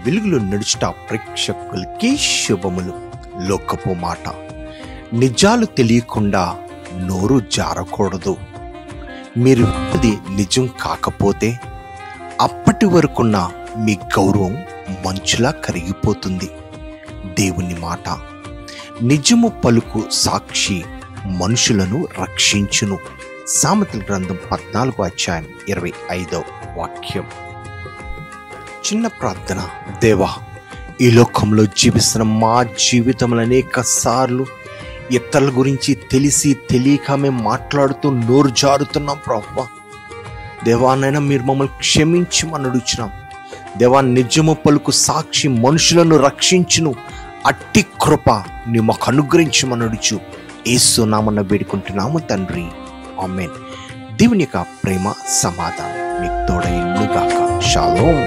వెలుగులో నడుచుట ప్రేక్షకులకి శుభములు. లోకపు మాట, నిజాలు తెలియకుండా నోరు జారకూడదు. మీరు అది నిజం కాకపోతే అప్పటి వరకున్న మీ గౌరవం మంచులా కరిగిపోతుంది. దేవుని మాట, నిజము పలుకు సాక్షి మనుషులను రక్షించును. సామెతల గ్రంథం 14:25. చిన్న ప్రార్థన. దేవా, ఈ లోకంలో జీవిస్తున్న మా జీవితంలో అనేక సార్లు ఇతరుల గురించి తెలిసి తెలియక మేము మాట్లాడుతూ నోరు జారుతున్నాం ప్రభువా. దేవానైనా మీరు మమ్మల్ని క్షమించమని అడుగుచున్నాం. దేవా, నిజము పలుకు సాక్షి మనుషులను రక్షించును. అట్టి కృప నీ మాకు అనుగ్రహించమని అడుచు యేసు నామమున వేడుకుంటున్నాము తండ్రి, ఆమేన్. దేవుని యొక్క ప్రేమ సమాధానం మీకు తోడైండుగాక. షాలోమ్.